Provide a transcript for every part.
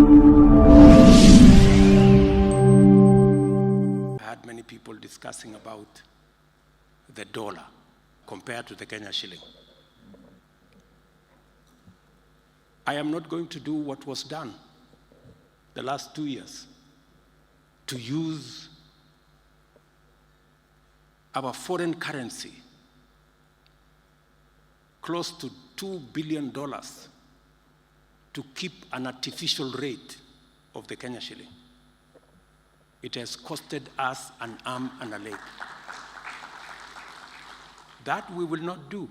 I had many people discussing about the dollar compared to the Kenya shilling. I am not going to do what was done the last 2 years, to use our foreign currency, close to $2 billion, to keep an artificial rate of the Kenya shilling. It has costed us an arm and a leg. That we will not do.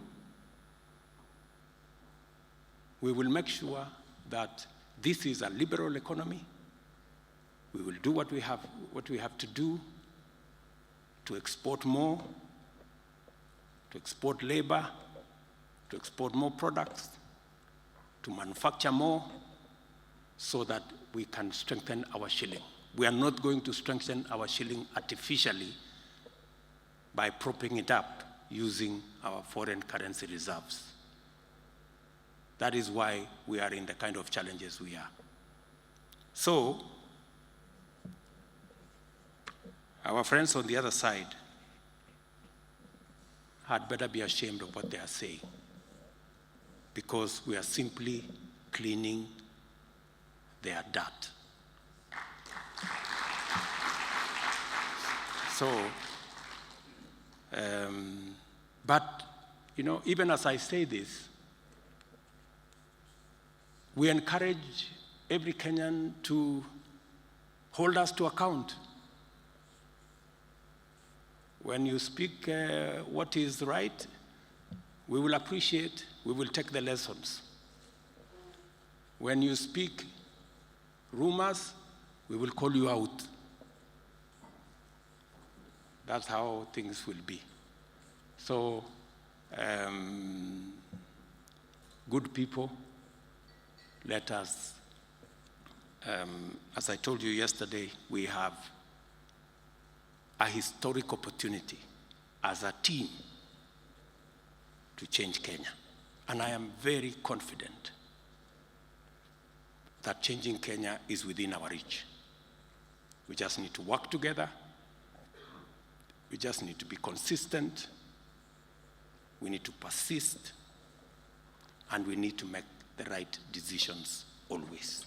We will make sure that this is a liberal economy. We will do what we have to do to export more, to export labor, to export more products, to manufacture more, so that we can strengthen our shilling. We are not going to strengthen our shilling artificially by propping it up using our foreign currency reserves. That is why we are in the kind of challenges we are. So, our friends on the other side had better be ashamed of what they are saying, because we are simply cleaning their dirt. So, but, you know, even as I say this, we encourage every Kenyan to hold us to account. When you speak what is right, we will appreciate, we will take the lessons. When you speak rumors, we will call you out. That's how things will be. So, good people, let us, as I told you yesterday, we have a historic opportunity as a team to change Kenya. And I am very confident that changing Kenya is within our reach. We just need to work together. We just need to be consistent. We need to persist. And we need to make the right decisions always.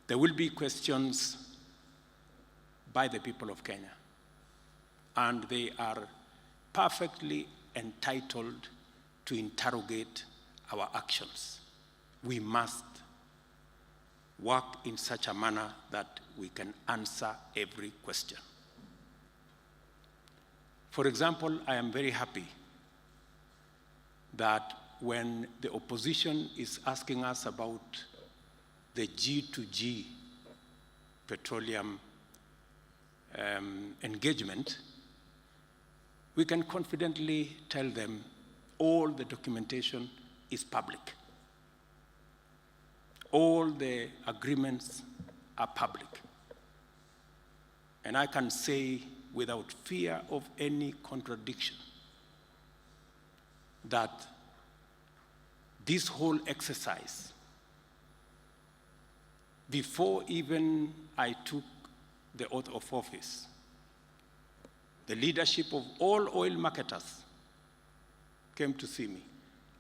There will be questions by the people of Kenya, and they are perfectly entitled to interrogate our actions. We must work in such a manner that we can answer every question. For example, I am very happy that when the opposition is asking us about the G2G petroleum engagement, we can confidently tell them all the documentation is public. All the agreements are public. And I can say without fear of any contradiction that this whole exercise, before even I took the oath of office, the leadership of all oil marketers came to see me,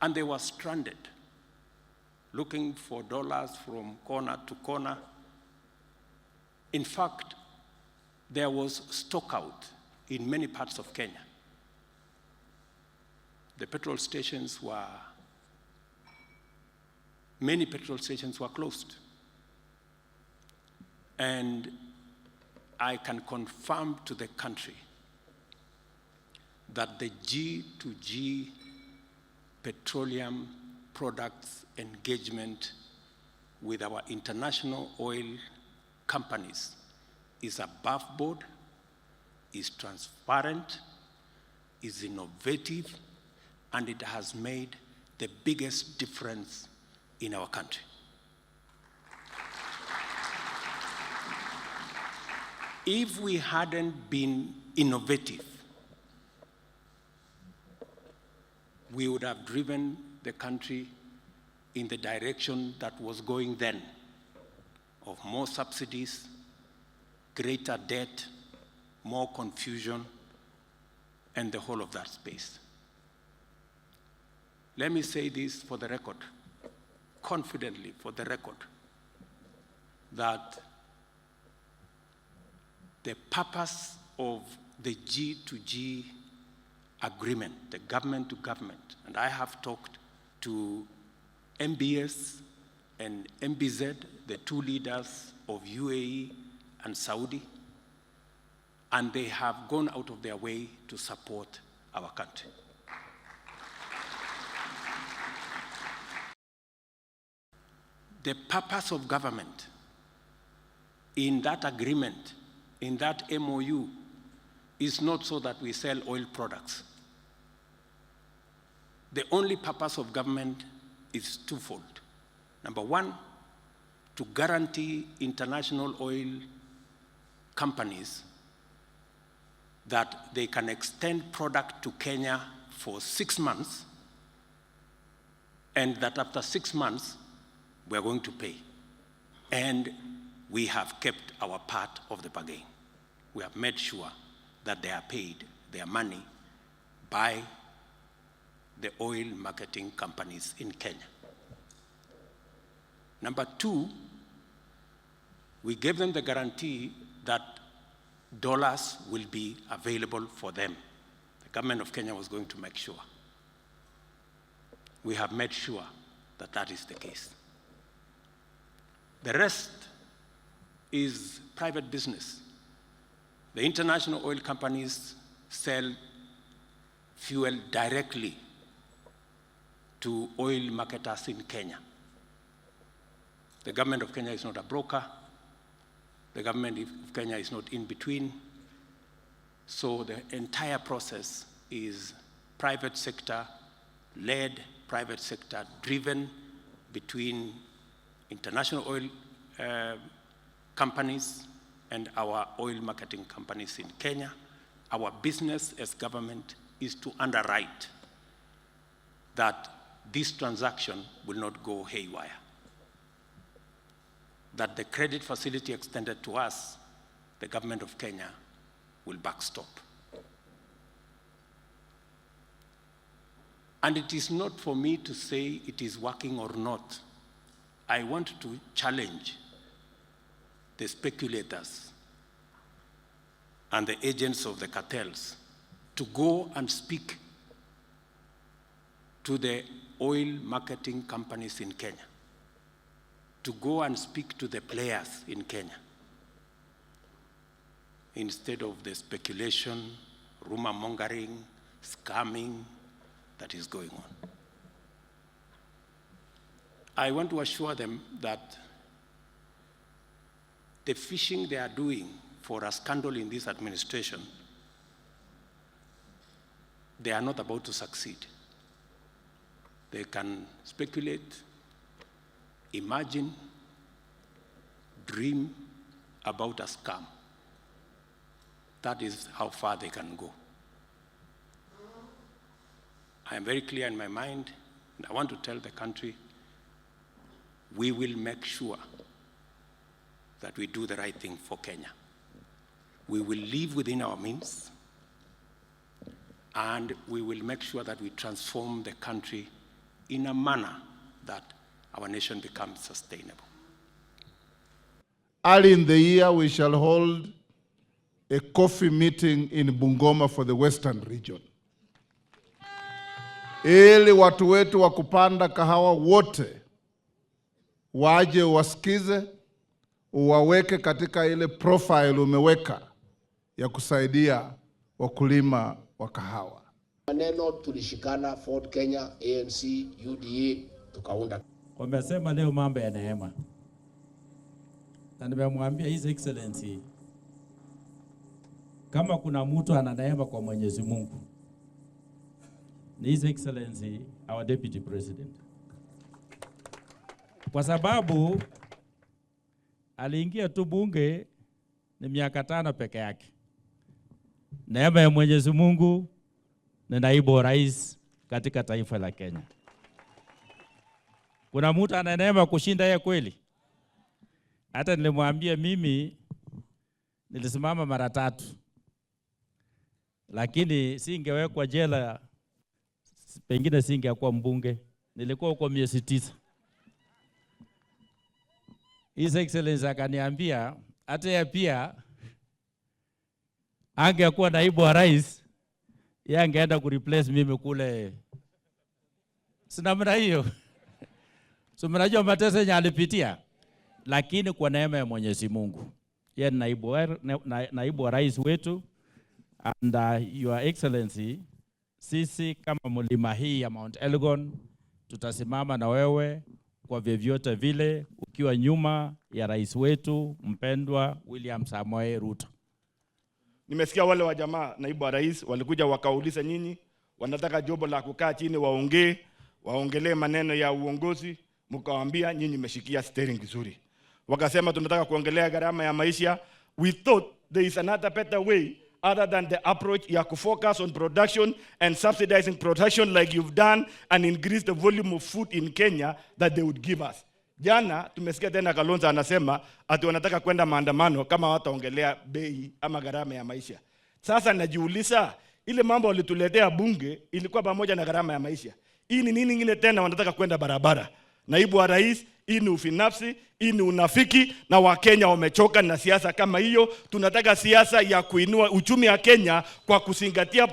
and they were stranded, looking for dollars from corner to corner. In fact, there was stock out in many parts of Kenya. The petrol stations were, many petrol stations were closed. And I can confirm to the country that the G2G petroleum products engagement with our international oil companies is above board, is transparent, is innovative, and it has made the biggest difference in our country. If we hadn't been innovative, we would have driven the country in the direction that was going then, of more subsidies, greater debt, more confusion, and the whole of that space. Let me say this for the record, confidently for the record, that the purpose of the G2G agreement, the government to government, and I have talked to MBS and MBZ, the two leaders of UAE and Saudi, and they have gone out of their way to support our country. The purpose of government in that agreement, in that MOU, is not so that we sell oil products. The only purpose of government is twofold. Number one, to guarantee international oil companies that they can extend product to Kenya for 6 months, and that after 6 months, we're going to pay. And we have kept our part of the bargain. We have made sure that they are paid their money by the oil marketing companies in Kenya. Number two, we gave them the guarantee that dollars will be available for them. The government of Kenya was going to make sure. We have made sure that that is the case. The rest is private business. The international oil companies sell fuel directly to oil marketers in Kenya. The government of Kenya is not a broker. The government of Kenya is not in between. So the entire process is private sector led, private sector driven, between international oil companies and our oil marketing companies in Kenya. Our business as government is to underwrite that this transaction will not go haywire, that the credit facility extended to us, the government of Kenya, will backstop. And it is not for me to say it is working or not. I want to challenge the speculators and the agents of the cartels to go and speak to the oil marketing companies in Kenya, to go and speak to the players in Kenya, instead of the speculation, rumor mongering, scamming that is going on. I want to assure them that the fishing they are doing for a scandal in this administration, they are not about to succeed. They can speculate, imagine, dream about a scam. That is how far they can go. I am very clear in my mind, and I want to tell the country, we will make sure that we do the right thing for Kenya. We will live within our means, and we will make sure that we transform the country in a manner that our nation becomes sustainable. Early in the year, we shall hold a coffee meeting in Bungoma for the Western region, ili watu wetu wa kupanda kahawa wote waje wasikize, uwaweke katika ile profile umeweka ya kusaidia wakulima wa kahawa. Maneno tulishikana Ford Kenya, ANC, UDA, tukaunda. Wamesema leo mambo ya neema. Na nimemwambia His Excellency, kama kuna mtu ana neema kwa Mwenyezi Mungu, ni His Excellency, our Deputy President. Kwa sababu aliingia tu bunge ni miaka 5 peke yake. Neema ya Mwenyezi Mungu ni naibu rais katika taifa la Kenya. Kuna mtu ana neema kushinda yeye kweli? Hata nilimwambia mimi nilisimama mara 3. Lakini singewekwa jela, pengine singekuwa mbunge. Nilikuwa huko miezi 9. His Excellency akaniambia hata yeye pia angekuwa naibu wa rais, yeye angeenda kureplace mimi kule. Sina maana hiyo. So mnajua mateso yenye alipitia, lakini kwa neema ya Mwenyezi Mungu. Yeye naibu wa rais wetu, and Your Excellency, sisi kama mlima hii ya Mount Elgon tutasimama na wewe kwa vyovyote vile, ukiwa nyuma ya rais wetu mpendwa William Samoei Ruto. Nimesikia wale wa jamaa naibu wa rais walikuja wakauliza nyinyi wanataka jobo la kukaa chini waongelee maneno ya uongozi, mkawaambia nyinyi mmeshikia steering vizuri. Wakasema tunataka kuongelea gharama ya maisha. We thought there is another better way other than the approach ya kufocus on production and subsidizing production like you've done and increase the volume of food in Kenya that they would give us. Jana tumesikia tena Kalonzo anasema ati wanataka kwenda maandamano kama wataongelea bei ama gharama ya maisha. Sasa najiuliza, ile mambo walituletea bunge ilikuwa pamoja na gharama ya maisha. Hii ni nini ingine tena wanataka kwenda barabara? Naibu wa rais, hii ni ufinafsi, hii ni unafiki, na Wakenya wamechoka na siasa kama hiyo. Tunataka siasa ya kuinua uchumi wa Kenya kwa kuzingatia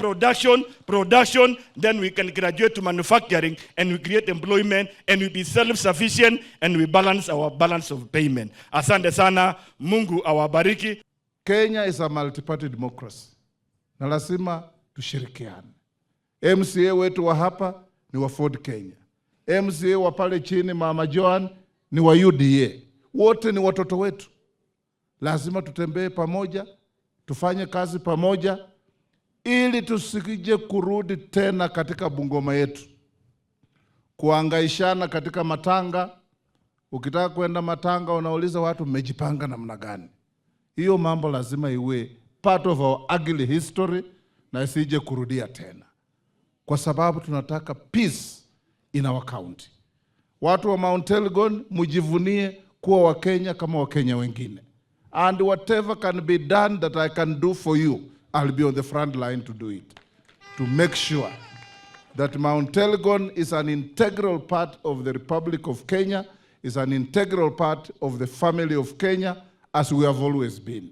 production, then we can graduate to manufacturing and we create employment and we be self-sufficient and we balance our balance of payment. Asante sana, Mungu awabariki. Kenya is a multi-party democracy. Na lazima tushirikiane. MCA wetu wa hapa ni wa Ford Kenya. MCA wa pale chini Mama Joan ni wa UDA. Wote ni watoto wetu. Lazima tutembee pamoja, tufanye kazi pamoja, ili tusije kurudi tena katika Bungoma yetu kuangaishana katika matanga. Ukitaka kwenda matanga unauliza watu mmejipanga namna gani? Hiyo mambo lazima iwe part of our ugly history na isije kurudia tena, kwa sababu tunataka peace in our county. Watu wa Mount Elgon mujivunie kuwa Wakenya kama Wakenya wengine. And whatever can be done that I can do for you, I'll be on the front line to do it. To make sure that Mount Elgon is an integral part of the Republic of Kenya, is an integral part of the family of Kenya, as we have always been.